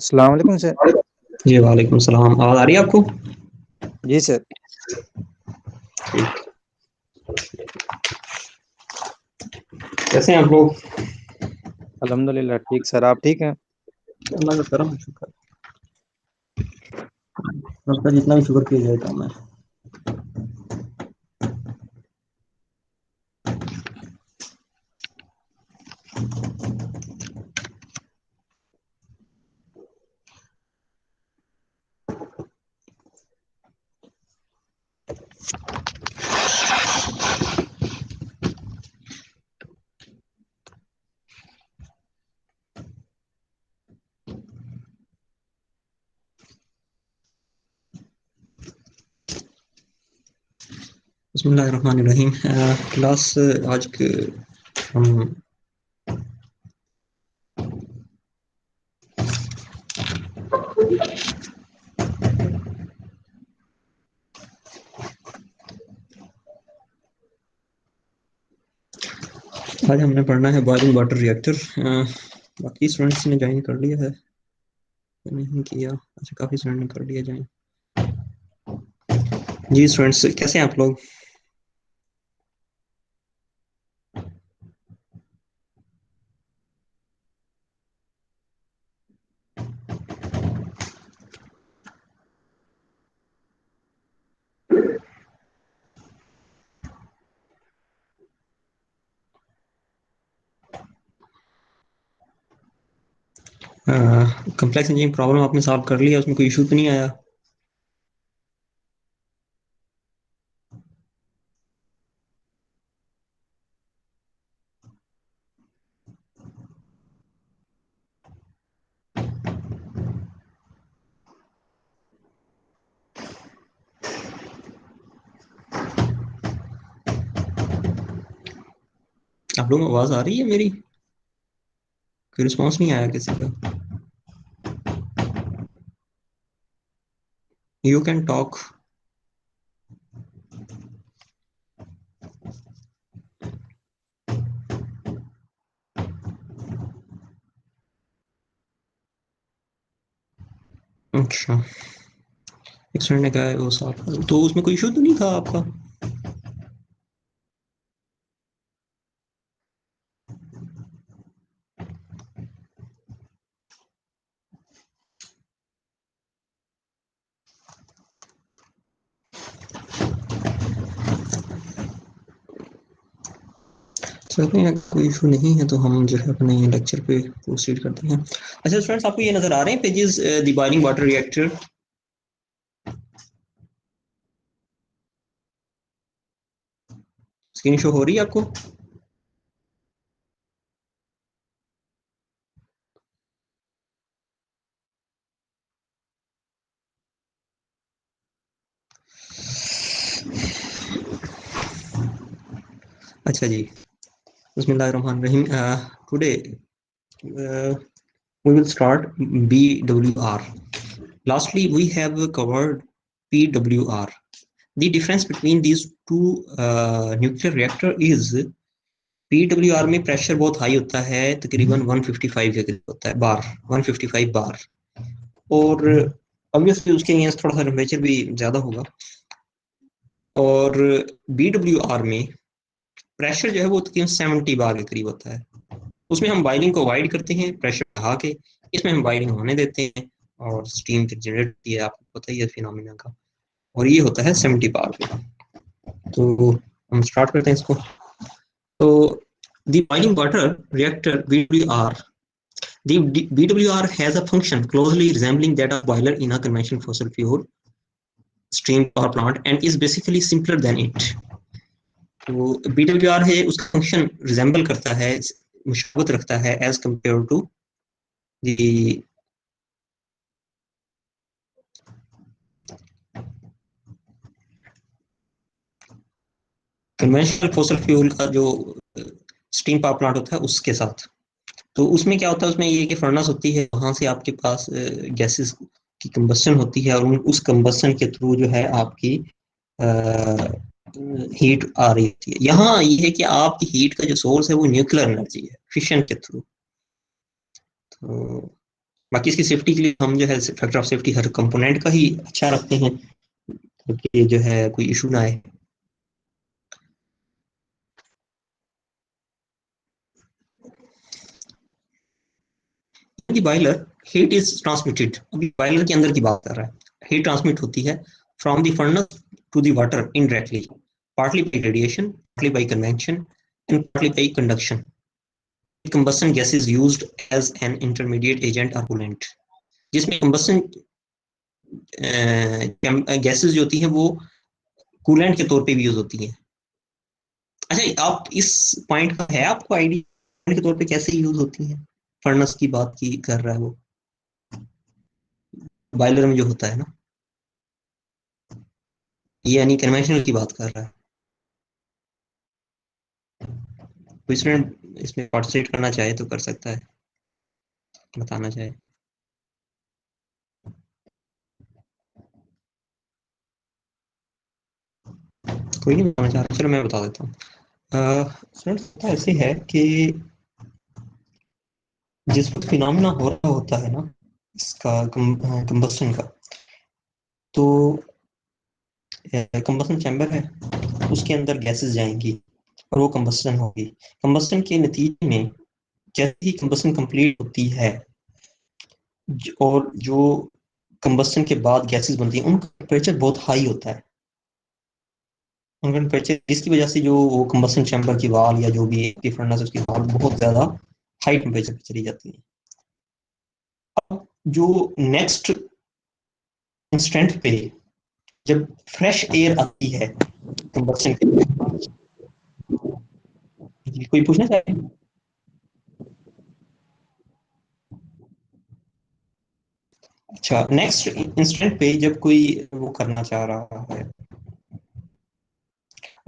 अस्सलाम वालेकुम सर। जी वालेकुम सलाम। आवाज़ आ रही है आपको? जी सर। ठीक। कैसे हैं आप लोग? अल्हम्दुलिल्लाह ठीक सर, आप ठीक हैं? अल्लाह का करम है, शुक्र। उसका जितना भी शुक्र किया जाए कम है। बिस्मिल्लाहिर्रहमानिर्रहीम। क्लास आज के हम आज हमने पढ़ना है बॉइलिंग वाटर रिएक्टर। बाकी स्टूडेंट्स ने ज्वाइन कर लिया है या नहीं किया? अच्छा, काफ़ी स्टूडेंट ने कर लिया ज्वाइन। जी स्टूडेंट्स, कैसे हैं आप लोग? कम्प्लेक्स इंजीनियरिंग प्रॉब्लम आपने सॉल्व कर लिया, उसमें कोई इशू तो नहीं आया? आप लोगों को आवाज़ आ रही है मेरी? कोई रिस्पॉन्स नहीं आया किसी का? You can talk. अच्छा, एक स्टूडेंट ने कहा है वो सॉल्व, तो उसमें कोई इशू तो नहीं था आपका? चलते हैं, कोई इशू नहीं है तो हम जो है अपने लेक्चर पे प्रोसीड करते हैं। अच्छा स्टूडेंट्स, आपको ये नजर आ रहे हैं pages the boiling water reactor? Screen show हो रही है आपको? अच्छा जी, बिस्मिल्लाहिर्रहमानिर्रहीम। Today we will start BWR. Lastly, we have covered PWR. The difference between these two nuclear reactor is PWR में प्रेशर बहुत हाई होता है, तकरीबन 155 के करीब होता है, बार 155 बार, और ऑब्वियसली उसके अगेंस्ट थोड़ा सा टेम्परेचर भी ज़्यादा होगा। और BWR में प्रेशर जो है वो तकरीबन 70 बार के करीब होता है। उसमें हम बॉइलिंग को अवॉइड करते हैं प्रेशर बढ़ा के, इसमें हम बॉइलिंग होने देते हैं और स्टीम फिर जनरेट होती है, आपको पता ही है फिनोमिना का, और ये होता है 70 बार पे। तो हम स्टार्ट करते हैं इसको। तो the boiling water reactor BWR, the BWR has a function closely resembling that of boiler in a conventional fossil fuel steam power plant and is basically simpler than it. तो BWR है, उसका function resemble करता है, मुशाबत रखता है as compare to the conventional fossil fuel का जो स्टीम पावर प्लांट होता है उसके साथ। तो उसमें क्या होता है, उसमें ये कि फर्नेस होती है, वहां से आपके पास गैसेस की कंबस्शन होती है, और उस कंबस्शन के थ्रू जो है आपकी हीट आ रही होती है। यहाँ ये है कि आपकी हीट का जो सोर्स है वो न्यूक्लियर एनर्जी है, फिशन के थ्रू। तो बाकी इसकी सेफ्टी के लिए हम जो है factor of safety her component का ही अच्छा रखते हैं, ताकि जो है कोई इशू ना आए। बॉयलर हीट इज ट्रांसमिटेड, अभी बॉयलर के अंदर की बात कर रहा है। हीट ट्रांसमिट होती है from the furnace to the water indirectly, partly by radiation, partly by convection and partly by conduction. Combustion gas is used as an intermediate agent और कूलेंट, जिसमें कंबस्शन गैसेस जो होती हैं वो कूलेंट के तौर पे भी यूज होती हैं। अच्छा, आप इस पॉइंट का है आपको आइडिया के तौर पे कैसे यूज होती हैं? फर्नेस की बात की कर रहा है वो, बॉयलर में जो होता है ना, ये यानी कन्वेंशनल की बात कर रहा है। कोई स्टूडेंट इसमें पार्टिसिपेट करना चाहे तो कर सकता है, बताना चाहे। कोई नहीं बताना चाह रहा, चलो मैं बता देता हूँ। स्टूडेंट्स ऐसे है कि जिस वक्त फिनोमिना हो रहा होता है ना इसका, कंबस्टन का, तो कंबस्टन चैम्बर है, उसके अंदर गैसेस जाएंगी और वो कंबस्टन होगी। कंबस्टन के नतीजे में जैसे ही कंबस्टन कंप्लीट होती है और जो कंबस्टन के बाद गैसेस बनती हैं उनका टेम्परेचर बहुत हाई होता है। उनका टेम्परेचर जिसकी वजह से जो वो कंबस्टन चैम्बर की वाल या जो भी फर्नेस है उसकी वाल बहुत ज्यादा हाई टेम्परेचर पे चली जाती है। अब जो नेक्स्ट इंस्टेंट पे जब फ्रेश एयर आती है कंबस्टन के लिए, कोई पूछना चाहे? अच्छा, नेक्स्ट इंस्टेंट पे जब कोई वो करना चाह रहा है,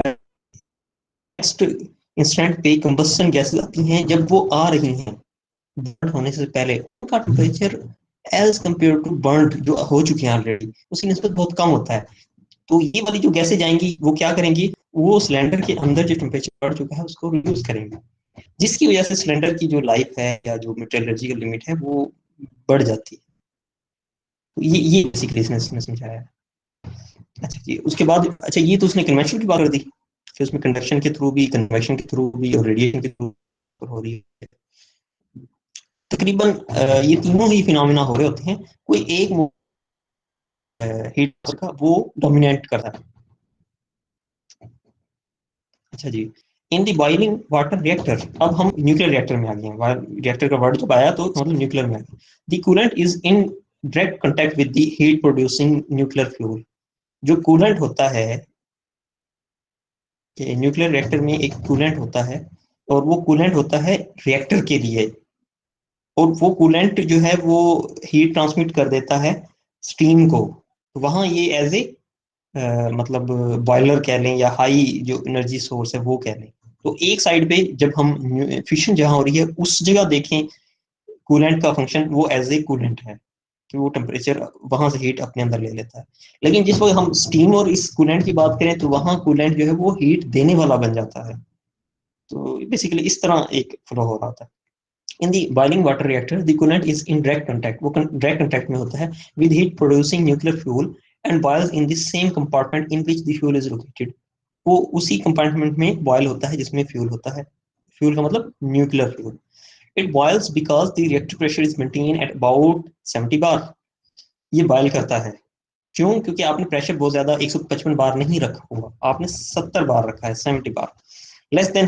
नेक्स्ट इंस्टेंट पे कंबस्टन गैसेस आती हैं, जब वो आ रही हैं बर्न होने से पहले उनका temperature as compare to burn जो हो चुके हैं ऑलरेडी उसकी निस्बत बहुत कम होता है। तो ये वाली जो गैसें जाएंगी वो क्या करेंगी, वो सिलेंडर के अंदर जो टेम्परेचर बढ़ चुका है उसको रिड्यूस करेंगे, जिसकी वजह से सिलेंडर की जो लाइफ है या जो मेटलर्जिकल लिमिट है वो बढ़ जाती है। तो ये बेसिकली इसने समझाया है। अच्छा जी, उसके बाद अच्छा ये तो उसने कन्वेक्शन की बात कर दी, फिर उसमें कंडक्शन के थ्रू भी, कन्वेक्शन के थ्रू भी और रेडिएशन के थ्रू हो रही है। तकरीबन ये तीनों ही फिनोमिना हो रहे होते हैं, कोई एक हीट का वो डोमिनेट करता है। अच्छा जी, in the boiling water reactor, अब हम न्यूक्लियर रिएक्टर में आ गए हैं। रिएक्टर का वर्ड जब आया तो मतलब न्यूक्लियर में आ गया। The coolant is in direct contact with the heat producing nuclear fuel. जो कूलेंट होता है कि न्यूक्लियर रिएक्टर में एक कूलेंट होता है और वो कूलेंट होता है रिएक्टर के लिए, और वो कूलेंट जो है वो हीट ट्रांसमिट कर देता है स्टीम को। वहां ये एज ए मतलब बॉयलर कह लें या हाई जो एनर्जी सोर्स है वो कह लें। तो एक साइड पे जब हम फिशन जहां हो रही है उस जगह देखें कूलेंट का फंक्शन वो एज ए कूलेंट है कि वो टेम्परेचर वहां से हीट अपने अंदर ले लेता है। लेकिन जिस वक्त हम स्टीम और इस कूलेंट की बात करें तो वहां कूलेंट जो है वो हीट देने वाला बन जाता है। तो बेसिकली इस तरह एक फ्लो हो रहा था। In the boiling water reactor the coolant is in direct contact, वो डायरेक्ट कॉन्टैक्ट में होता है with heat producing nuclear fuel and boils in the same compartment in which the fuel is located. वो उसी compartment में boil होता है जिसमें फ्यूल होता है। फ्यूल का मतलब nuclear fuel. It boils because the reactor pressure is maintain at about 70 bar. ये बॉयल करता है क्यों? क्योंकि आपने प्रेशर बहुत ज्यादा 155 बार नहीं रखा हुआ, आपने 70 बार रखा है, 70 bar, less than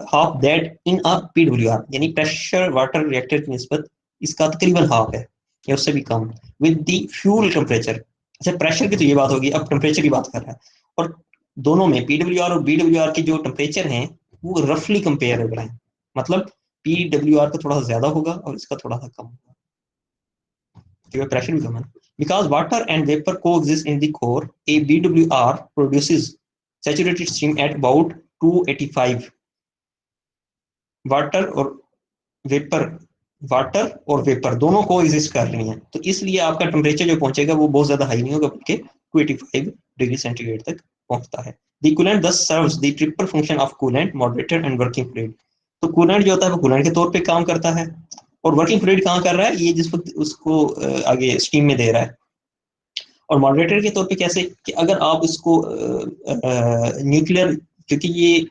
half that in a PWR, यानी प्रेशर वाटर रिएक्टर की निस्बत इसका तकरीबन हाफ है या उससे भी come with the fuel temperature. अच्छा, प्रेशर की तो ये बात होगी, अब टेम्परेचर की बात कर रहा है। और दोनों में पीडब्ल्यूआर और बीडब्ल्यूआर के जो टेम्परेचर हैं वो रफली कंपेरेबल हैं, मतलब पीडब्ल्यूआर का थोड़ा सा ज्यादा होगा और इसका थोड़ा सा कम होगा क्योंकि प्रेशर भी कम है। बिकॉज वाटर एंड वेपर को exist in the core, a BWR produces saturated stream at about 285। Water और वेपर, वाटर और वेपर दोनों को एग्जिस्ट कर रही हैं, तो इसलिए आपका टेम्परेचर जो पहुंचेगा वो बहुत ज्यादा हाई नहीं होगा बल्कि 285 डिग्री सेंटीग्रेड तक पहुंचता है। द कूलेंट दस serves the triple function of coolant, moderator and working fluid. तो कूलेंट जो होता है वो कूलेंट के तौर पे काम करता है और वर्किंग फ्लूइड कहाँ कर रहा है, ये जिस वक्त उसको आगे स्टीम में दे रहा है। और मॉडरेटर के तौर पे कैसे, कि अगर आप इसको न्यूक्लियर, क्योंकि ये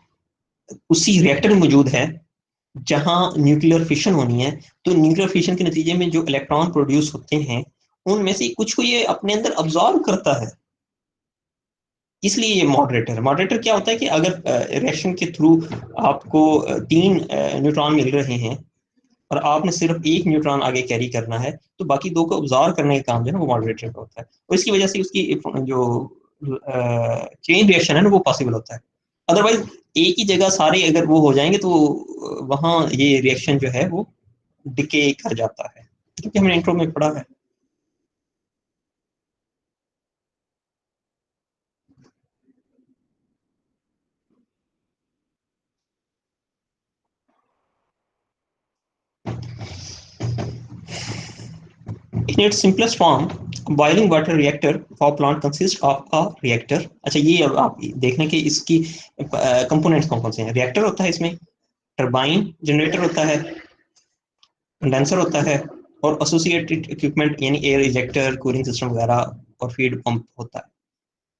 उसी रिएक्टर में मौजूद है जहां न्यूक्लियर फिशन होनी है, तो न्यूक्लियर फिशन के नतीजे में जो इलेक्ट्रॉन प्रोड्यूस होते हैं उनमें से कुछ को ये अपने अंदर अब्जॉर्ब करता है, इसलिए ये मॉडरेटर। मॉडरेटर क्या होता है कि अगर रिएक्शन के थ्रू आपको 3 न्यूट्रॉन मिल रहे हैं और आपने सिर्फ एक न्यूट्रॉन आगे कैरी करना है, तो बाकी 2 को ऑब्जॉर्व करने का काम जो है वो मॉडरेटर का होता है, और इसकी वजह से उसकी जो चेन रिएक्शन है ना वो पॉसिबल होता है। अदरवाइज एक ही जगह सारे अगर वो हो जाएंगे तो वहां ये रिएक्शन जो है वो डिके कर जाता है, क्योंकि हमने इंट्रो में पढ़ा है। In its simplest form, boiling water reactor power plant consists of a reactor। अच्छा, ये अब आप देखने के इसकी कंपोनेंट्स कौन कौन से हैं। रिएक्टर होता है, इसमें टरबाइन जनरेटर होता है, कंडेंसर होता है, और एसोसिएटेड इक्विपमेंट यानी एयर इजेक्टर, कूलिंग सिस्टम वगैरह, और फीड पंप होता है।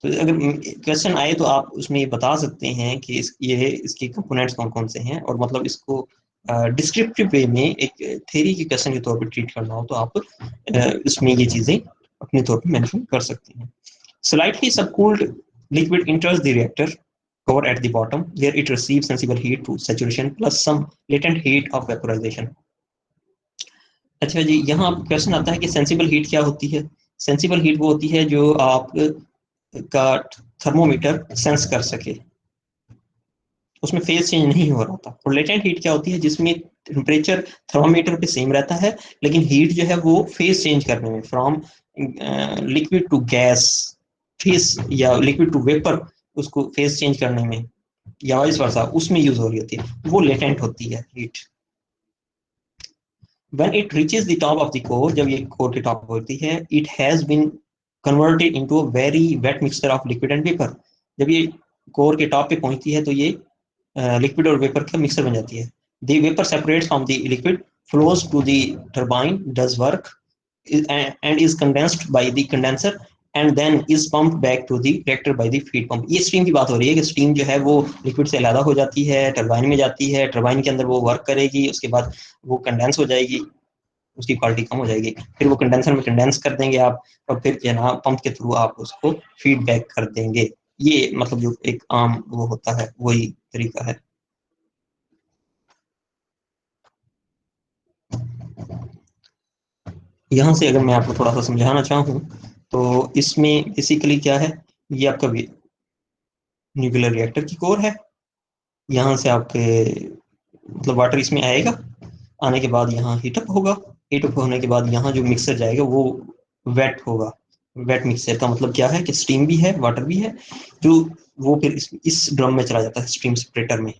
तो अगर क्वेश्चन आए तो आप उसमें बता सकते हैं कि ये इसके कंपोनेंट्स कौन कौन से हैं, और मतलब इसको डिस्क्रिप्टिव वे में एक थ्योरी के क्वेश्चन के तौर पर ट्रीट करना हो तो आप इसमें ये चीजें अपने तौर पर मेंशन कर सकते हैं। Slightly subcooled liquid enters the reactor core at the bottom, where it receives sensible heat to saturation plus some latent heat of vaporization। अच्छा जी, यहाँ क्वेश्चन आता है कि सेंसिबल हीट क्या होती है। सेंसिबल हीट वो होती है जो आप का थर्मोमीटर सेंस कर सके, उसमें फेज चेंज नहीं हो रहा था। और लेटेंट हीट क्या होती है, जिसमें टेम्परेचर थर्मोमीटर पे सेम रहता है, लेकिन हीट जो है वो फेज चेंज करने में, from liquid to gas phase, या लिक्विड टू वेपर, उसको फेज चेंज करने में, या वाइस वर्सा, उसमें यूज हो रही होती है, वो लेटेंट होती है heat. When it reaches the top of the core, जब ये कोर के टॉप होती है, it has been converted into a very wet mixture of liquid and vapor। जब ये कोर के टॉप पे पहुंचती है तो ये लिक्विड और वेपर का मिक्सर बन जाती है। The vapor separates from the liquid, flows to the turbine, does work, and is condensed by the condenser, and then is pumped back to the reactor by the feed pump। ये steam की बात हो रही है कि steam जो है वो लिक्विड से अलग हो जाती है, टरबाइन में जाती है, टरबाइन के अंदर वो वर्क करेगी, उसके बाद वो कंडेंस हो जाएगी, उसकी क्वालिटी कम हो जाएगी, फिर वो कंडेंसर में कंडेंस कर देंगे आप, और फिर जो है ना पंप के थ्रू आप उसको फीडबैक कर देंगे। ये मतलब जो एक आम वो होता है वही तरीका है। यहाँ से अगर मैं आपको थोड़ा सा समझाना चाहूँ तो इसमें बेसिकली क्या है, ये आपका न्यूक्लियर रिएक्टर की कोर है। यहाँ से आपके मतलब वाटर इसमें आएगा, आने के बाद यहाँ हीटअप होगा, हीटअप होने के बाद यहाँ जो मिक्सर जाएगा वो वेट होगा। वेट मिक्सर का मतलब क्या है कि स्टीम भी है, वाटर भी है, जो वो फिर इस ड्रम में चला जाता है, स्टीम स्प्रेटर में।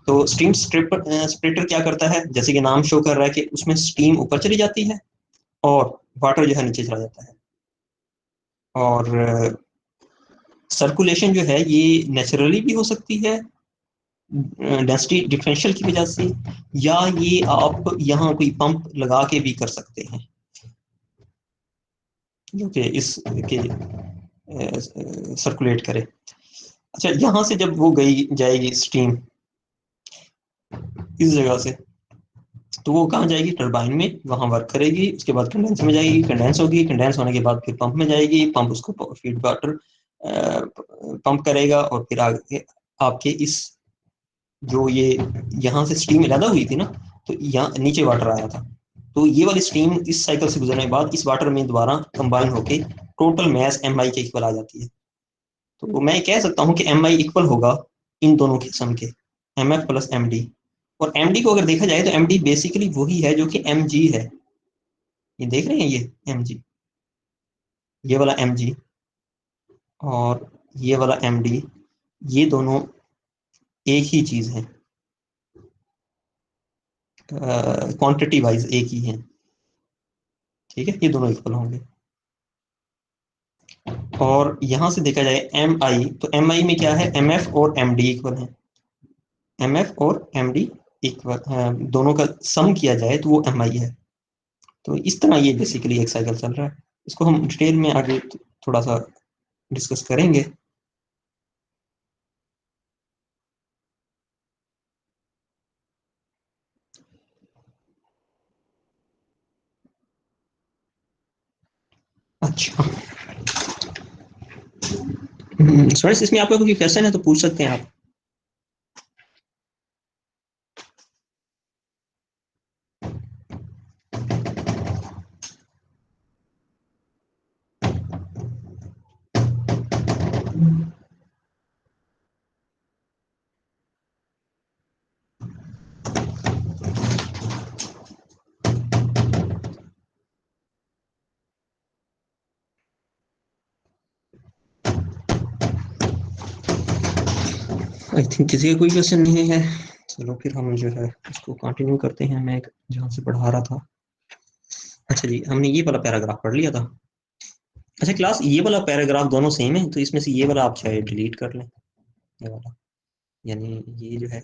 तो स्टीम स्प्रेटर क्या करता है, जैसे कि नाम शो कर रहा है कि उसमें स्टीम ऊपर चली जाती है और वाटर जो है नीचे चला जाता है। और सर्कुलेशन जो है ये नेचुरली भी हो सकती है डेंसिटी डिफरेंशियल की वजह से, या ये आप यहाँ कोई पंप लगा के भी कर सकते हैं जो कि इस के सर्कुलेट करे। अच्छा, यहाँ से जब वो गई जाएगी स्टीम इस जगह से, तो वो कहाँ जाएगी, टरबाइन में, वहां वर्क करेगी, उसके बाद कंडेंस में जाएगी, कंडेंस होगी, कंडेंस होने के बाद फिर पंप में जाएगी, पंप उसको फीड वाटर पंप करेगा, और फिर आगे आपके इस जो ये यहाँ से स्टीम अलग हुई थी ना, तो यहाँ नीचे वाटर आया था, तो ये वाली स्टीम इस साइकिल से गुजरने के बाद इस वाटर में दोबारा कंबाइन होके टोटल मैस एम आई के इक्वल आ जाती है। तो मैं कह सकता हूँ कि एम आई इक्वल होगा इन दोनों किस्म के, M F plus M D. और एम डी को अगर देखा जाए तो एम डी बेसिकली वही है जो कि एम जी है। ये देख रहे हैं, ये एम जी, ये वाला एम जी और ये वाला एम डी, ये दोनों एक ही चीज है, क्वांटिटी वाइज एक ही है। ठीक है, ये दोनों इक्वल होंगे। और यहां से देखा जाए एम आई, तो एम आई में क्या है, एम एफ और एम डी इक्वल है, एम एफ और एम डी दोनों का सम किया जाए तो वो mi है। तो इस तरह ये बेसिकली एक साइकिल चल रहा है। इसको हम डिटेल में आगे थोड़ा सा डिस्कस करेंगे। अच्छा स्टूडेंट्स, इसमें आपका कोई क्वेश्चन है तो पूछ सकते हैं आप। आई थिंक किसी का कोई क्वेश्चन नहीं है। चलो फिर हम जो है इसको कंटिन्यू करते हैं, मैं जहाँ से पढ़ा रहा था। अच्छा जी, हमने ये वाला पैराग्राफ पढ़ लिया था। अच्छा क्लास, ये वाला पैराग्राफ दोनों सेम है, तो इसमें से ये वाला आप चाहे डिलीट कर लें, ये वाला, यानी ये जो है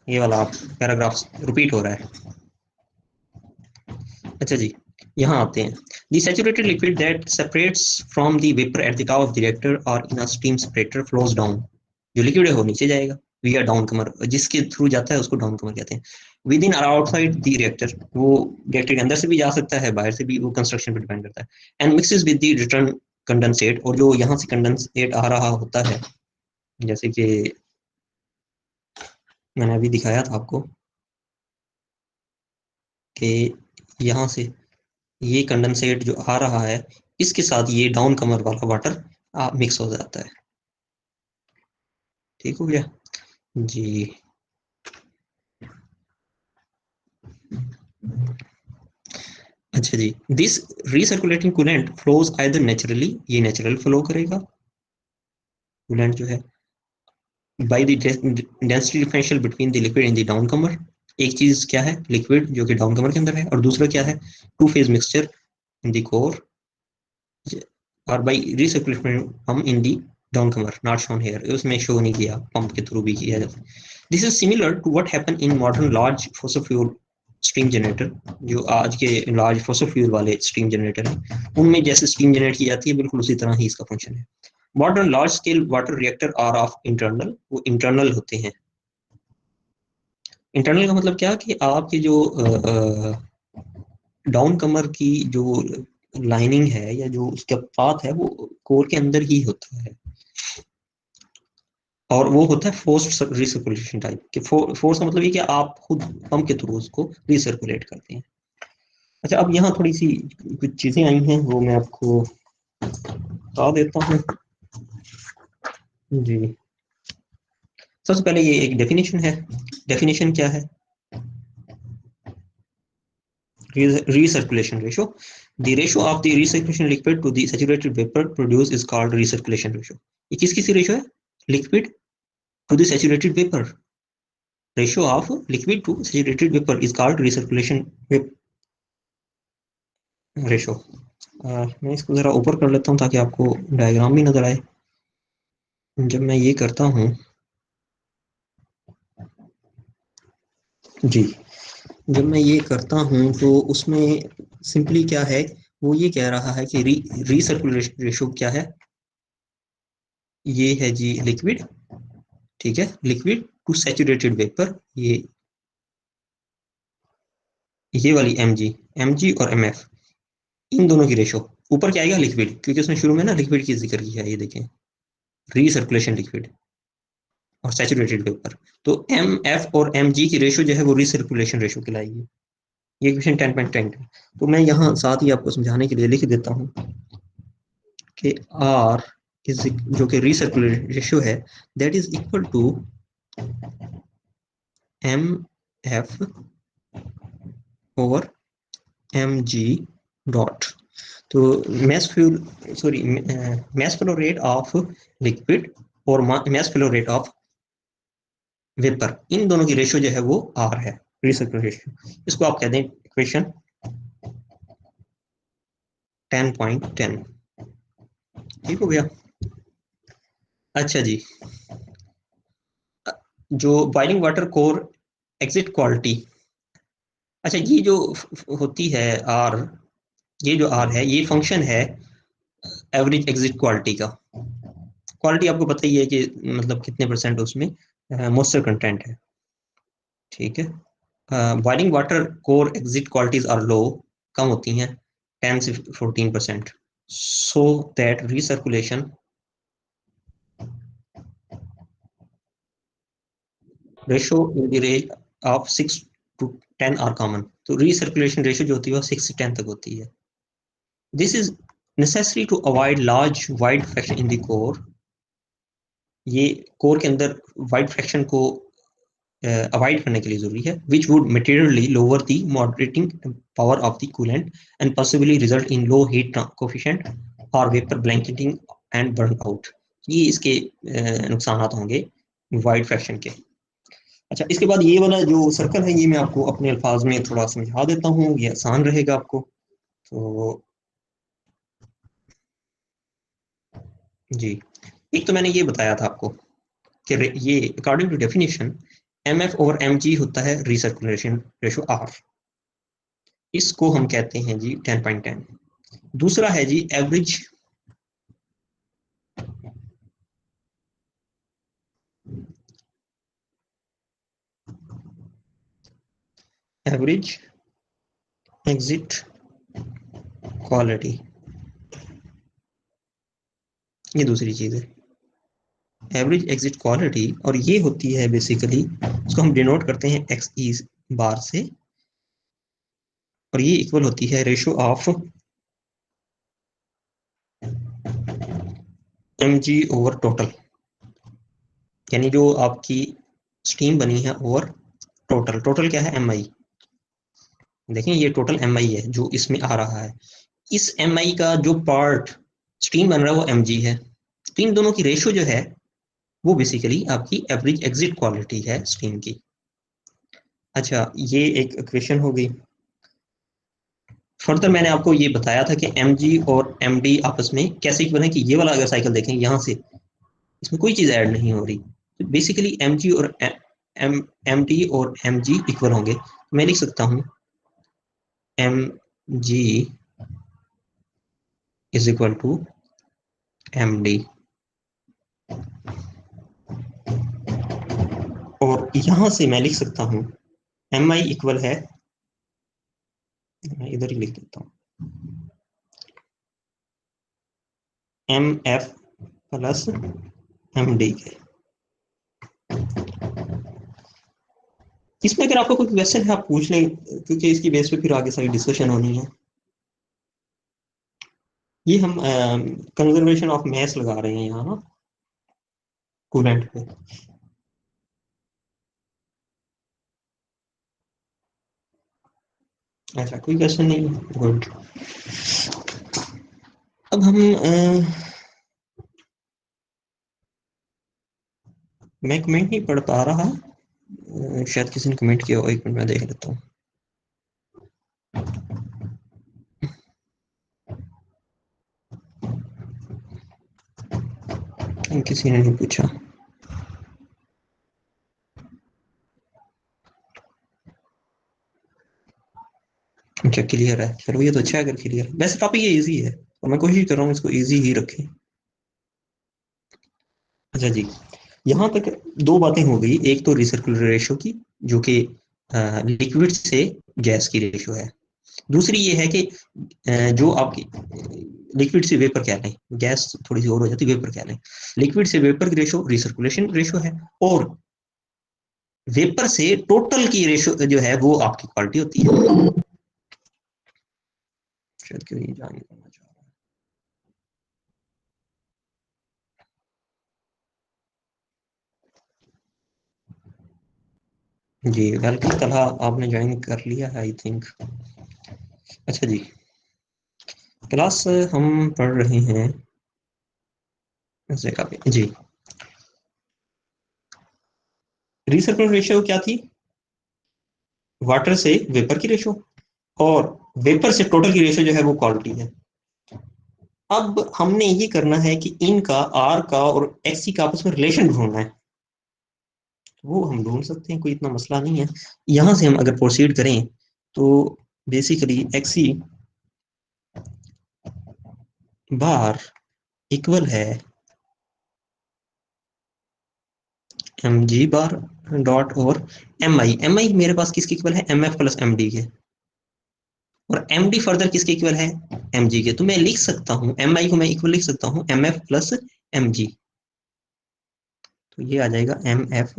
ये वाला आप पैराग्राफ रिपीट हो रहा है। अच्छा जी, यहाँ आते हैं। The saturated liquid that separates from the vapor at the top of the reactor or in a steam separator flows down। जो लिक्विड है वो नीचे जाएगा via डाउन कमर, जिसके थ्रू जाता है उसको डाउन कमर कहते हैं। विद इन और आउटसाइड द रिएक्टर, वो रिएक्टर के अंदर से भी जा सकता है, बाहर से भी, वो कंस्ट्रक्शन पर डिपेंड करता है। And mixes with the return condensate, और जो यहाँ से कंडेंसेट आ रहा होता है, जैसे कि मैंने अभी दिखाया था आपको कि यहाँ से ये कंडेंसेट जो आ रहा है, इसके साथ ये डाउन कमर वाला वाटर मिक्स हो जाता है। ठीक हो गया जी। अच्छा जी, this recirculating coolant flows either naturally, ये नेचुरल फ्लो करेगा कूलेंट जो है, by the density differential between the liquid and the downcomer. एक चीज क्या है, लिक्विड जो कि डाउन कमर के अंदर है, और दूसरा क्या है, two phase mixture in the core, और बाय रीसर्कुलेशन हम in the downcomer, not shown here, उसमें शो नहीं किया, पंप के थ्रू भी किया जाता है। This is similar to what happen in modern large fossil fuel steam generator. जो आज के लार्ज फॉसिल फ्यूल वाले स्टीम जनरेटर हैं, उनमें जैसे स्टीम जनरेट की जाती है, बिल्कुल उसी तरह ही इसका फंक्शन है। Modern large scale water reactor are of internal, वो इंटरनल होते हैं। इंटरनल का मतलब क्या कि आपके जो डाउन कमर की जो लाइनिंग है या जो उसका पाथ है, वो कोर के अंदर ही होता है, और वो होता है फोर्स्ड रिसर्कुलेशन टाइप के। फोर्स का मतलब ये कि आप खुद पंप के थ्रू उसको रिसर्कुलेट करते हैं। अच्छा, अब यहाँ थोड़ी सी कुछ चीजें आई हैं, वो मैं आपको बता देता हूँ जी। सबसे पहले ये एक डेफिनेशन है। डेफिनेशन क्या है, recirculation ratio, the ratio of the recirculation liquid to the saturated vapor produced is called recirculation ratio। ये किस किस रेशियो है, liquid to the saturated vapor, ratio of liquid to saturated vapor is called recirculation ratio। मैं इसको जरा ऊपर कर लेता हूँ ताकि आपको डायग्राम भी नजर आए। जब मैं ये करता हूँ जी, जब मैं ये करता हूँ तो उसमें सिंपली क्या है, वो ये कह रहा है कि रीसर्कुलेशन रेशियो क्या है, ये है जी लिक्विड, ठीक है, लिक्विड टू सैचुरेटेड वेपर, ये वाली एम जी और एम एफ, इन दोनों की रेशो। ऊपर क्या आएगा, लिक्विड, क्योंकि उसने शुरू में ना लिक्विड की जिक्र किया है, ये देखें, रीसर्कुलेशन लिक्विड और सैचुरेटेड वेपर। तो एम एफ और एम जी की रेशो जो है वो रीसर्कुलेशन रेशो कहलाएगी। ये क्वेश्चन 10.10। तो मैं यहाँ साथ ही आपको समझाने के लिए लिख देता हूँ कि आर इज, जो कि रीसर्कुलेशन रेशो है, that is equal to M F over M G dot. तो mass fuel, sorry, mass flow rate of liquid और mass flow rate of vapor, इन दोनों की रेशियो जो है वो R है, रिसर्कुलेशन रेशियो। इसको आप कह दें इक्वेशन 10.10। ठीक हो गया। अच्छा जी, जो boiling water core exit quality, अच्छा ये जो होती है आर, ये जो आर है ये फंक्शन है एवरेज एग्जिट क्वालिटी का। क्वालिटी आपको पता ही है कि मतलब कितने परसेंट उसमें मॉइस्चर कंटेंट है, ठीक है। Boiling water core exit qualities are low, कम होती हैं 10 से 14%, so that recirculation ratio in the range of 6 to 10 are common. तो रिसर्कुलेशन रेशो जो होती है वो 6 से 10 तक होती है। This is necessary to avoid large wide fraction in the core, ये कोर के अंदर वाइड फ्रैक्शन को अवॉइड करने के लिए जरूरी है, which would materially lower the moderating power of the coolant and possibly result in low heat coefficient और vapour blanketing and burn out. ये इसके नुकसान होंगे वाइड फ्रैक्शन के। अच्छा, इसके बाद ये वाला जो सर्कल है ये मैं आपको अपने अल्फाज में थोड़ा समझा देता हूँ, ये आसान रहेगा आपको। तो जी, एक तो मैंने ये बताया था आपको कि ये according to definition M F over M G होता है रिसर्कुलेशन रेशो आर, इसको हम कहते हैं जी 10.10। दूसरा है जी एवरेज एग्जिट क्वालिटी, ये दूसरी चीज है एवरेज एग्जिट क्वालिटी, और ये होती है बेसिकली, उसको हम डिनोट करते हैं एक्स ई बार से, और ये इक्वल होती है ratio of M G over total, यानी जो आपकी स्टीम बनी है ओवर टोटल। टोटल क्या है? एम आई। देखें ये टोटल एम आई है जो इसमें आ रहा है, इस एम आई का जो पार्ट स्टीम बन रहा है वो एम जी है। तो इन दोनों की रेशो जो है वो बेसिकली आपकी एवरेज एग्जिट क्वालिटी है स्टीम की। अच्छा, ये एक इक्वेशन हो गई। फर्दर मैंने आपको ये बताया था कि एम जी और एम डी आपस में कैसे इक्वल है, कि ये वाला अगर साइकिल देखें यहाँ से, इसमें कोई चीज़ ऐड नहीं हो रही, तो बेसिकली एम जी और एम एम डी और एम जी इक्वल होंगे। मैं लिख सकता हूँ M G is equal to M D, और यहां से मैं लिख सकता हूँ एम आई इक्वल है, मैं इधर ही लिख देता हूँ, M F plus M D के। इसमें अगर आपको कोई क्वेश्चन है आप पूछ लें, क्योंकि इसकी बेस पे फिर आगे सारी डिस्कशन होनी है। ये हम कंजर्वेशन ऑफ मैस लगा रहे हैं यहाँ ना कूलेंट पे। अच्छा, कोई क्वेश्चन नहीं है, गुड। अब हम मैं कमेंट नहीं पढ़ पा रहा, शायद किसी ने कमेंट किया हो, एक मिनट मैं देख लेता हूँ। किसी ने नहीं पूछा। अच्छा, क्लियर है, चलो ये तो अच्छा है अगर क्लियर है। वैसे टॉपिक ये इजी है और मैं कोशिश कर रहा हूँ इसको इजी ही रखें। अच्छा जी, यहाँ तक दो बातें हो गई, एक तो रिसर्कुलर रेशो की जो कि लिक्विड से गैस की रेशो है, दूसरी ये है कि जो आपकी लिक्विड से वेपर कह लें, गैस थोड़ी सी और हो जाती है, वेपर कह लें, लिक्विड से वेपर की रेशो रिसर्कुलेशन रेशो है, और वेपर से टोटल की रेशो जो है वो आपकी क्वालिटी होती है। शायद क्यों नहीं जान करना चाह रहा जी, वेलकम तलहा, आपने ज्वाइन कर लिया है आई थिंक। अच्छा जी, क्लास हम पढ़ रहे हैं जी, रिसर्कुलर रेशियो क्या थी? वाटर से वेपर की रेशो, और वेपर से टोटल की रेशो जो है वो क्वालिटी है। अब हमने ये करना है कि इनका आर का और एक्स सी का आपस में रिलेशन ढूंढना है, वो हम ढूंढ सकते हैं, कोई इतना मसला नहीं है। यहां से हम अगर प्रोसीड करें तो basically X C bar equal है एम जी बार डॉट और एम आई मेरे पास किसके इक्वल है, M F plus M D के, और एम डी फर्दर किसके इक्वल है, एम जी के। तो मैं लिख सकता हूँ एम आई को मैं इक्वल लिख सकता हूँ M F plus M G. तो ये आ जाएगा M F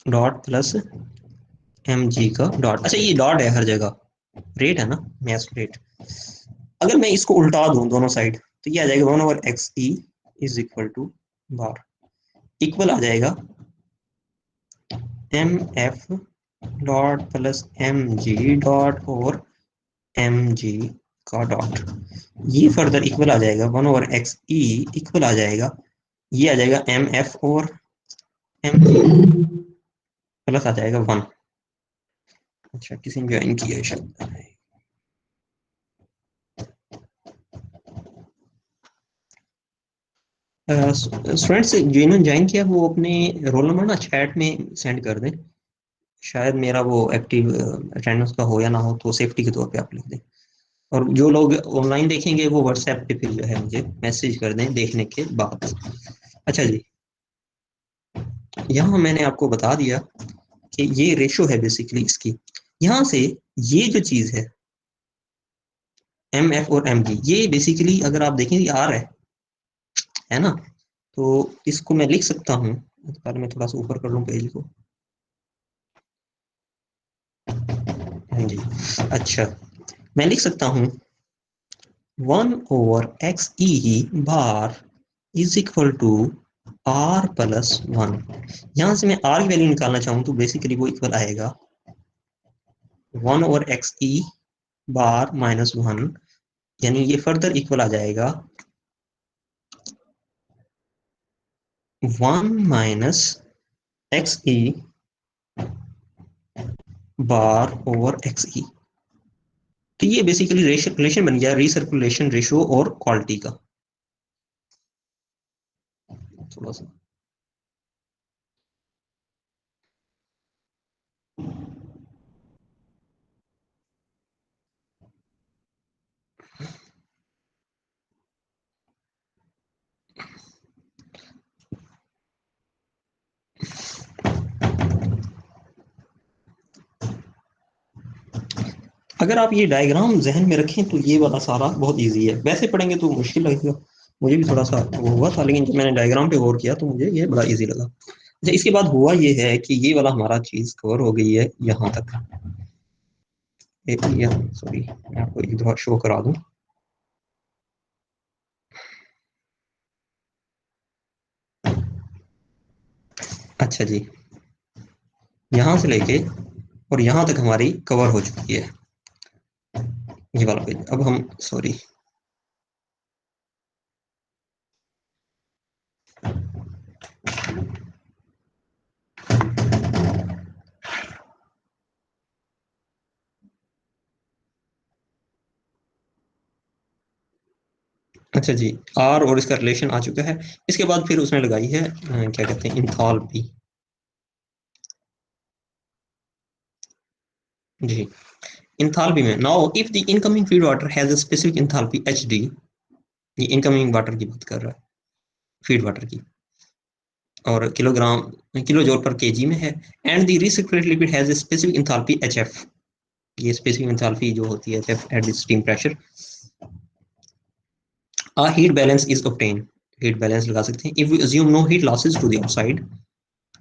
dot plus M G का डॉट। अच्छा, ये डॉट है हर जगह, रेट है ना, मैथ रेट। अगर मैं इसको उल्टा दूं दोनों साइड तो ये आ जाएगा 1/एक्स E is equal to bar equal आ जाएगा M F dot plus M G dot और एम जी का डॉट। ये फर्दर इक्वल आ जाएगा 1/एक्स ई इक्वल आ जाएगा, ये आ जाएगा एम एफ और एम जी प्लस आ जाएगा 1। अच्छा, किसी ने ज्वाइन किया है शायद। स्टूडेंट्स जिन्होंने ज्वाइन किया वो अपने रोल नंबर ना चैट में सेंड कर दें, शायद मेरा वो एक्टिव अटेंडेंस का हो या ना हो, तो सेफ्टी के तौर पे आप लिख दें। और जो लोग ऑनलाइन देखेंगे वो व्हाट्सएप पे फिर जो है मुझे मैसेज कर दें देखने के बाद। अच्छा जी, यहाँ मैंने आपको बता दिया कि ये रेशो है बेसिकली इसकी। यहाँ से ये जो चीज एम एफ और एम जी, ये बेसिकली अगर आप देखें आर है ना, तो इसको मैं लिख सकता हूँ। पहले मैं थोड़ा सा ऊपर कर लूँ पेज को। हाँ जी, अच्छा, मैं लिख सकता हूँ 1/एक्स E bar is equal to R plus 1। यहां से मैं आर की वैल्यू निकालना चाहूँ तो बेसिकली वो इक्वल आएगा 1/एक्स ई बार माइनस 1, यानी ये फर्दर इक्वल आ जाएगा 1 माइनस एक्स ई बार ओवर एक्स ई। तो ये बेसिकली रिलेशन बन गया रिसर्कुलेशन रेशो और क्वालिटी का। थोड़ा सा अगर आप ये डायग्राम जहन में रखें तो ये वाला सारा बहुत इजी है। वैसे पढ़ेंगे तो मुश्किल लगेगा, मुझे भी थोड़ा सा वो हुआ था, लेकिन जब मैंने डायग्राम पे गौर किया तो मुझे ये बड़ा इजी लगा। अच्छा, इसके बाद हुआ ये है कि ये वाला हमारा चीज कवर हो गई है यहाँ तक। सॉरी, मैं आपको एक दफा शो करा दूं। अच्छा जी, यहाँ से लेके और यहाँ तक हमारी कवर हो चुकी है ये वाला पेज। अब हम सॉरी, अच्छा जी, आर और इसका रिलेशन आ चुका है। इसके बाद फिर उसने लगाई है क्या कहते हैं, इंथाल्पी। जी, इंथाल्पी में now if the incoming feed water has a specific enthalpy H D, ये इनकमिंग वाटर की बात कर रहा है, फीड वाटर की, और किलोग्राम किलो जूल पर केजी में है, and the recipient liquid has a specific enthalpy H F, ये स्पेसिफिक इंथाल्पी जो होती है H F at the steam pressure, a heat balance is obtained, heat balance लगा सकते हैं। If we assume no heat losses to the outside,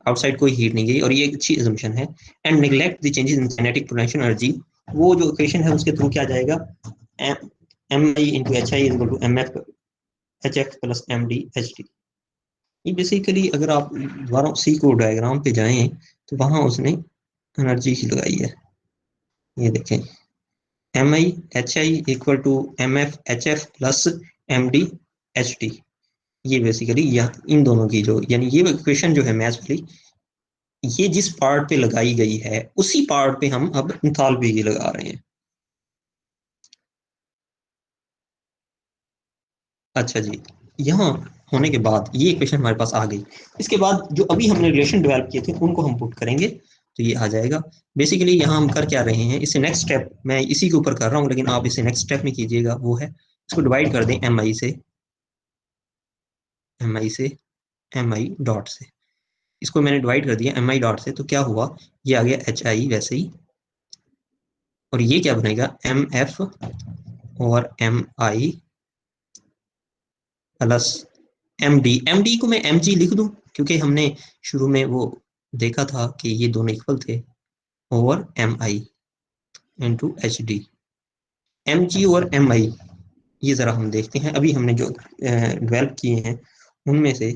outside कोई heat नहीं गई, और ये एक अच्छी assumption है, and neglect the changes in kinetic potential energy, वो जो इक्वेशन है उसके थ्रू क्या जाएगा, M I into H I equal to M F H F plus M D H D. ये बेसिकली अगर आप दोबारा सी को डायग्राम पे जाएं तो वहां उसने एनर्जी की लगाई है, ये देखें, M I H I equal to M F H F plus M D H D. ये बेसिकली यह इन दोनों की जो, यानी ये इक्वेशन जो है मैथ्स वाली, ये जिस पार्ट पे लगाई गई है उसी पार्ट पे हम अब इंथाल्पी की लगा रहे हैं। अच्छा जी, यहाँ होने के बाद ये इक्वेशन हमारे पास आ गई। इसके बाद जो अभी हमने रिलेशन डेवलप किए थे उनको हम पुट करेंगे तो ये आ जाएगा। बेसिकली यहाँ हम कर क्या रहे हैं, इससे नेक्स्ट स्टेप मैं इसी के ऊपर कर रहा हूँ, लेकिन आप इसे नेक्स्ट स्टेप में कीजिएगा। वो है इसको डिवाइड कर दें एम आई से, एम आई से, एम आई डॉट से। इसको मैंने डिवाइड कर दिया एम आई डॉट से, तो क्या हुआ, ये आ गया एच आई वैसे ही, और ये क्या बनेगा एम एफ और M I plus M D. M D को मैं एम जी लिख दूं, क्योंकि हमने शुरू में वो देखा था कि ये दोनों इक्वल थे, over M I into H D. M G और एम आई ये ज़रा हम देखते हैं, अभी हमने जो डेवलप किए हैं उनमें से।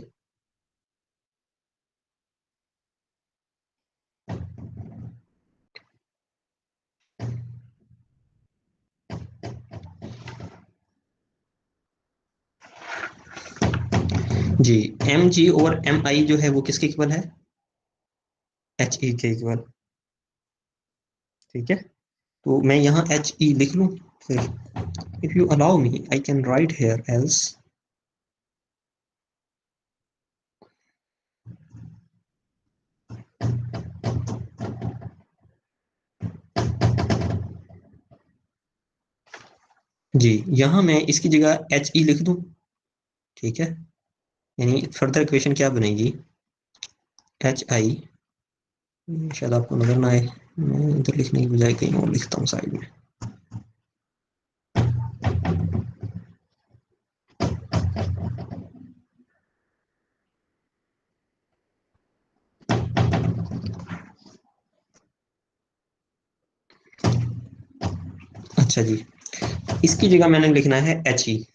जी, एम जी और एम आई जो है वो किसके इक्वल है, एच ई के इक्वल। ठीक है, तो मैं यहाँ एच ई लिख लूँ फिर। If you allow me I can write here else. जी, यहाँ मैं इसकी जगह एच ई लिख दूँ। ठीक है, यानी फर्दर इक्वेशन क्या बनेगी, एच आई, शायद आपको नजर ना आए, मैं इधर लिखने की बजाय कहीं और लिखता हूँ साइड में। अच्छा जी, इसकी जगह मैंने लिखना है एच ई,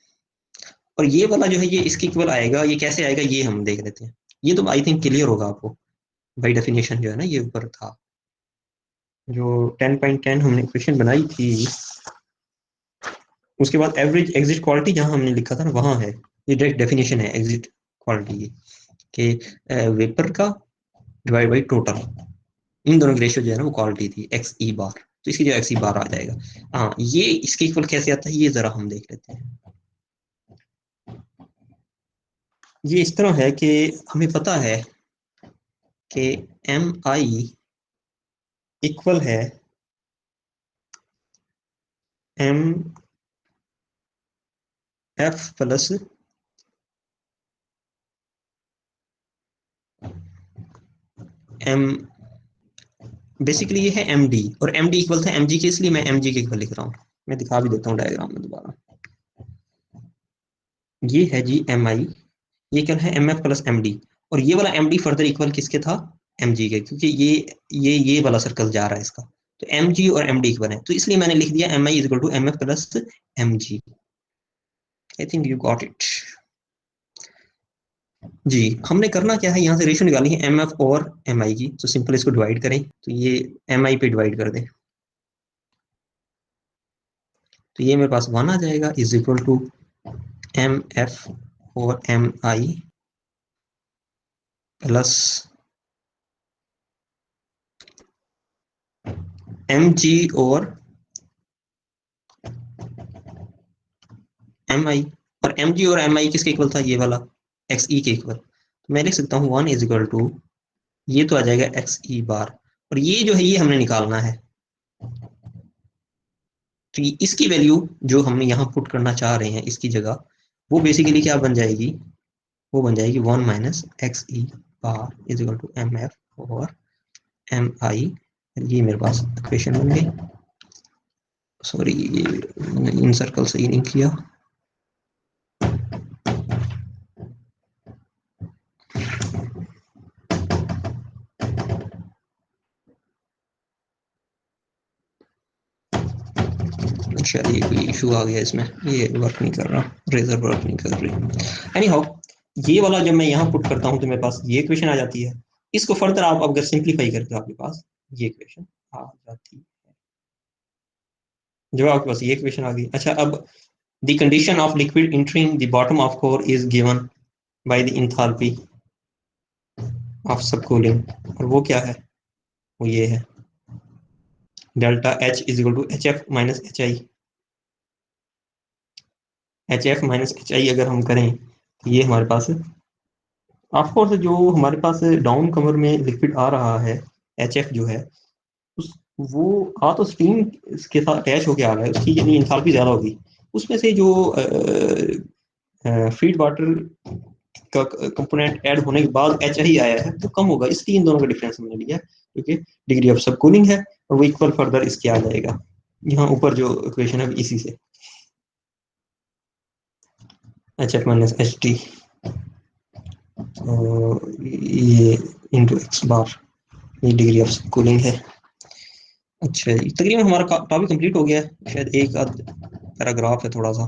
और ये वाला जो है ये इसके इक्वल आएगा। ये कैसे आएगा ये हम देख लेते हैं। ये तो आई थिंक क्लियर होगा आपको, बाई डेफिनेशन जो है ना, ये ऊपर था जो 10.10 हमने इक्वेशन बनाई थी, उसके बाद एवरेज एग्जिट क्वालिटी जहां हमने लिखा था ना वहां है। ये डायरेक्ट डेफिनेशन है एग्जिट क्वालिटी की, कि वेपर का डिवाइड बाई टोटल, इन दोनों की रेशियो जो है ना वो क्वालिटी थी एक्स ई बार, तो इसकी जो एक्स ई बार आ जाएगा। हाँ, ये इसके इक्वल कैसे आता है ये जरा हम देख लेते हैं। ये इस तरह है कि हमें पता है कि एम आई इक्वल है M F plus M, basically ये है एम डी, और एम डी इक्वल था एम जी के, इसलिए मैं एम जी के इक्वल लिख रहा हूँ। मैं दिखा भी देता हूँ डायग्राम में दोबारा। ये है जी एम आई, ये क्या है M F plus M D, और ये वाला एम डी फर्दर इक्वल किसके था, एम जी के, क्योंकि ये वाला सर्कल जा रहा है इसका, तो एम जी और एम डी इक्वल है, तो इसलिए मैंने लिख दिया M I is equal to M F plus M G. I think you got it. जी, हमने करना क्या है, यहाँ से रेशियो निकालनी है एम एफ और एम आई की, तो सिंपल इसको डिवाइड करें, तो ये एम आई पे डिवाइड कर दें, तो ये मेरे पास 1 आ जाएगा is equal to M F और M I plus M G और एम आई, और एम जी और एम आई किसके इक्वल था, ये वाला एक्स ई के इक्वल, तो मैं लिख सकता हूँ 1 इज इक्वल टू, ये तो आ जाएगा एक्स ई बार, और ये जो है ये हमने निकालना है, तो इसकी वैल्यू जो हम यहाँ पुट करना चाह रहे हैं इसकी जगह, वो बेसिकली क्या बन जाएगी, वो बन जाएगी 1 minus X E bar is equal to M F और एम आई। ये मेरे पास इक्वेशन बन गई। सॉरी, ये इन सर्कल सही नहीं किया। शायद ये कोई इशू आ गया इसमें, ये वर्क नहीं कर रहा, रेजर वर्क नहीं कर रही। एनी हाउ, ये वाला जब मैं यहाँ पुट करता हूँ तो मेरे पास ये इक्वेशन आ जाती है। इसको फर्दर आप अगर सिंप्लीफाई करके आपके पास ये इक्वेशन आ जाती है, जब आपके पास ये इक्वेशन आ गई। अच्छा, अब the condition of liquid entering the bottom of core is given by the enthalpy of subcooling, और वो क्या है, वो ये है delta H is equal to H F minus H I. HF minus HI अगर हम करें तो ये हमारे पास ऑफकोर्स जो हमारे पास डाउन कमर में लिक्विड आ रहा है HF जो है उस वो आ तो स्टीम के साथ अटैच होकर आ रहा है, उसकी यानी इंथैल्पी ज़्यादा होगी। उसमें से जो फीड वाटर का कंपोनेंट ऐड होने के बाद HI आया है तो कम होगा, इसलिए इन दोनों का डिफरेंस हमने लिया, क्योंकि डिग्री ऑफ सब कूलिंग है और वो इक्वल फर्दर इसके आ जाएगा यहाँ ऊपर जो इक्वेशन है इसी से HF माइनस HT तो ये इंटू एक्स बार ये डिग्री ऑफ सब कूलिंग है। अच्छा जी, तकरीबन हमारा टॉपिक कंप्लीट हो गया है, शायद एक आध पैराग्राफ है थोड़ा सा।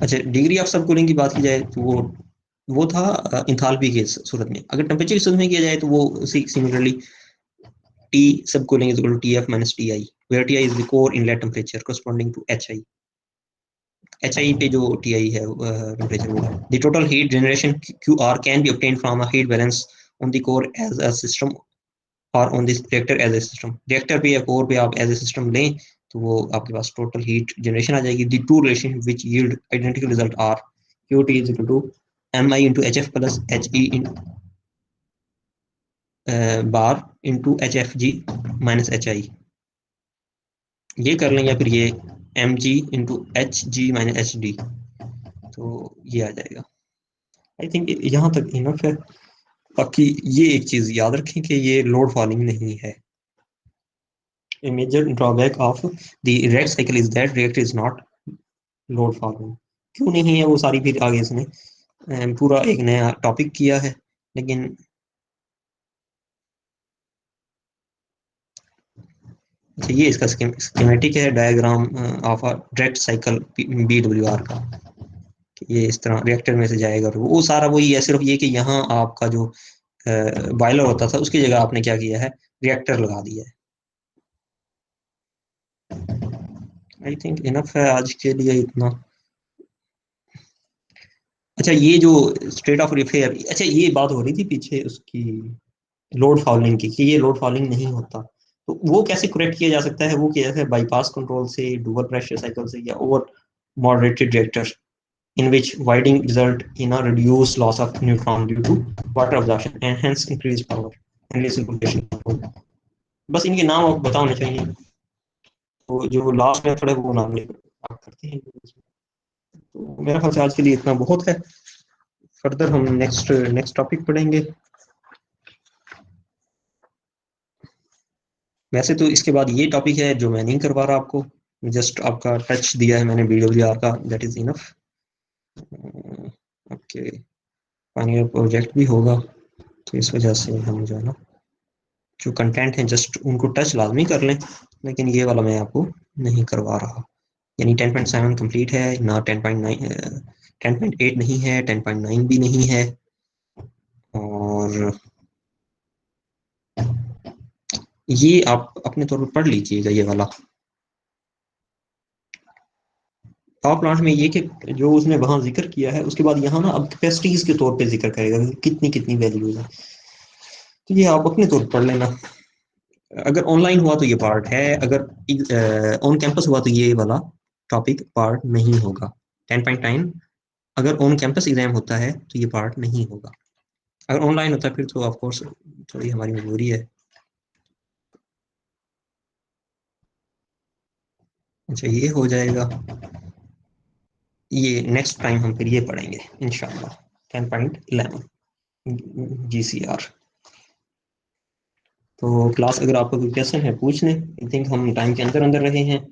अच्छा, डिग्री ऑफ सब कूलिंग की बात की जाए तो वो था इंथाल्पी के सूरत में। अगर टेम्परेचर की सूरत में किया जाए तो वो similarly T sub cooling is equal to TF minus TI, where TI is the core inlet temperature corresponding to HI. HI पे जो TI है टेम्परेचर वो है। The total heat generation QR can be obtained from a heat balance on the core as a system or on this reactor as a system. reactor पे या core पे आप as a system लें तो वो आपके पास total heat generation आ जाएगी। The two relations which yield identical result are QT is equal to MI into HF plus HE in bar into HFG minus HI। ये कर लें या फिर ये mg into hg minus hd, तो ये आ जाएगा। आई थिंक यहाँ तक इनफ है। बाकी ये एक चीज याद रखें कि ये लोड फॉलिंग नहीं है। A major drawback of the react cycle is that reactor is not load falling. क्यों नहीं है वो सारी फिर आगे इसने पूरा एक नया टॉपिक किया है, लेकिन अच्छा ये इसका स्कीमेटिक है diagram of a direct cycle BWR का। ये इस तरह रिएक्टर में से जाएगा, वो सारा वही है, सिर्फ ये कि यहाँ आपका जो बॉयलर होता था उसकी जगह आपने क्या किया है, रिएक्टर लगा दिया है। आई थिंक इनफ है आज के लिए इतना। अच्छा ये जो स्टेट ऑफ रिफेयर, अच्छा ये बात हो रही थी पीछे उसकी लोड फॉलिंग की कि ये लोड फॉलिंग नहीं होता, तो वो कैसे करेक्ट किया जा सकता है? वो किया जाता है बाईपास कंट्रोल से, डुअल प्रेशर साइकिल से, या over moderated reactor in which widening result in a reduced loss of neutron due to water absorption and hence increased power and recirculation control। बस इनके नाम आप बता होने चाहिए, तो जो लास्ट मेथड है वो नाम लेकर आप करते हैं। तो मेरा ख्याल से आज के लिए इतना बहुत है, फर्दर हम नेक्स्ट टॉपिक पढ़ेंगे। वैसे तो इसके बाद ये टॉपिक है जो मैं नहीं करवा रहा आपको, जस्ट आपका टच दिया है मैंने BWR का, that is enough. Okay, final project भी होगा तो इस वजह से हम जो है ना जो कंटेंट है जस्ट उनको टच लाजमी कर लें, लेकिन ये वाला मैं आपको नहीं करवा रहा। यानी 10.7 कंप्लीट है ना, 10.9 10.8 नहीं है, 10.9 भी नहीं है, और ये आप अपने तौर पर पढ़ लीजिएगा ये वाला। पावर प्लांट में ये कि जो उसने वहां जिक्र किया है उसके बाद यहाँ ना अब कैपेसिटीज के तौर पे जिक्र करेगा कितनी कितनी वैल्यूज है, तो ये आप अपने तौर पर पढ़ लेना। अगर ऑनलाइन हुआ तो ये पार्ट है, अगर ऑन कैंपस हुआ तो ये वाला टॉपिक पार्ट नहीं होगा। 10.9 अगर ऑन कैंपस एग्जाम होता है तो ये पार्ट नहीं होगा, अगर ऑनलाइन होता है फिर तो ऑफ कोर्स थोड़ी हमारी मजबूरी है। अच्छा ये हो जाएगा, ये नेक्स्ट टाइम हम फिर ये पढ़ेंगे इंशाल्लाह 10.11 GCR। तो क्लास अगर आपको कोई क्वेश्चन है पूछ लें, आई थिंक हम टाइम के अंदर अंदर रहे हैं।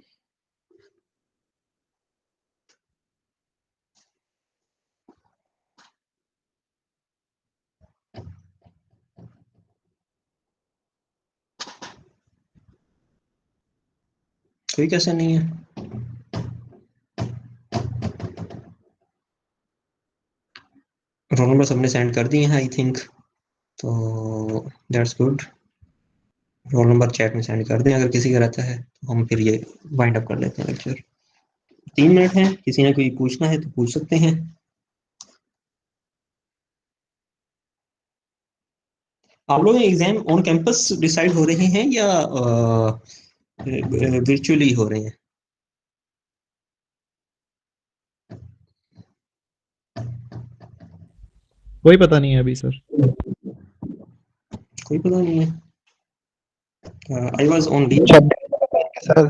कोई क्वेश्चन नहीं है? रोल नंबर सबने सेंड कर दिए हैं आई थिंक, तो that's good. Roll number chat में सेंड कर दें अगर किसी का रहता है, तो हम फिर ये वाइंड अप कर लेते हैं लेक्चर। 3 मिनट हैं, किसी ने कोई पूछना है तो पूछ सकते हैं। आप लोग एग्जाम ऑन कैंपस डिसाइड हो रहे हैं या virtually हो रहे हैं। कोई पता नहीं है अभी सर। कोई पता नहीं है। I was on leave। Sir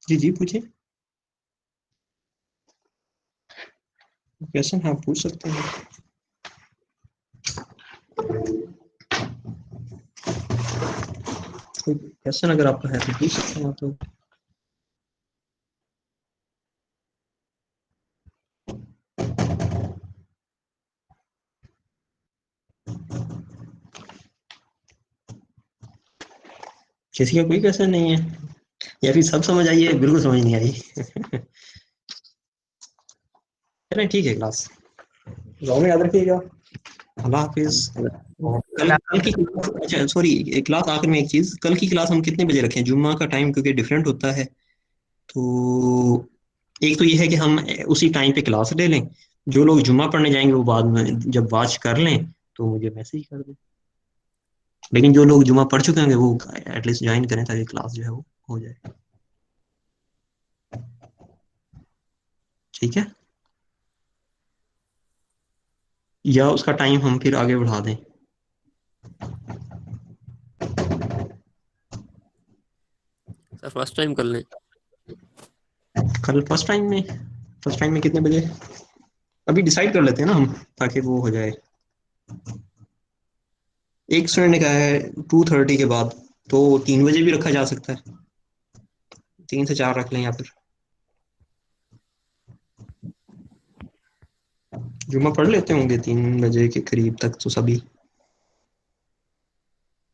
जी पूछिए, क्वेश्चन आप पूछ सकते हैं। कोई क्वेश्चन अगर आपका है तो पूछ सकते हैं तो। किसी का कोई क्वेश्चन नहीं है, या फिर सब समझ आई है, बिल्कुल समझ नहीं आई। चलें ठीक है, क्लास गाँव में याद रखिएगा। अल्लाह हाफिज। कल की अच्छा सॉरी, क्लास आखिर में एक चीज, कल की क्लास हम कितने बजे रखें? जुम्मा का टाइम क्योंकि डिफरेंट होता है, तो एक तो ये है कि हम उसी टाइम पे क्लास ले लें। जो लोग जुम्मा पढ़ने जाएंगे वो बाद में जब वॉच कर लें तो मुझे मैसेज कर दें, लेकिन जो लोग जुम्मा पढ़ चुके होंगे वो एटलीस्ट ज्वाइन करें ताकि क्लास जो है वो हो जाए। ठीक है, या उसका टाइम हम फिर आगे बढ़ा दें? सर फर्स्ट टाइम कर लें। कल फर्स्ट टाइम में कितने बजे अभी डिसाइड कर लेते हैं ना हम, ताकि वो हो जाए। एक स्टूडेंट ने कहा है 2:30 के बाद, तो 3 बजे भी रखा जा सकता है, 3 से 4 रख लें, या फिर जुम्मा पढ़ लेते होंगे 3 बजे के करीब तक तो सभी।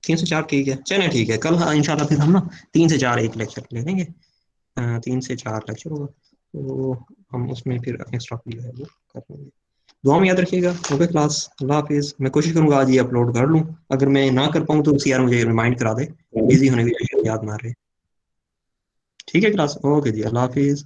3 से 4 ठीक है, चलें ठीक है। कल हाँ इंशाल्लाह फिर हम ना 3 से 4 एक लेक्चर ले लेंगे। 3 से 4 लेक्चर होगा, तो हम उसमें फिर एक्स्ट्रा जो है वो कर लेंगे। दुआ में याद रखिएगा। ओके क्लास, अल्लाह हाफिज। मैं कोशिश करूंगा आज ये अपलोड कर लूँ, अगर मैं ना कर पाऊँ तो यार मुझे रिमाइंड करा दे, बिजी होने की वजह से याद ना रहे। ठीक है क्लास, ओके जी, अल्लाह हाफिज।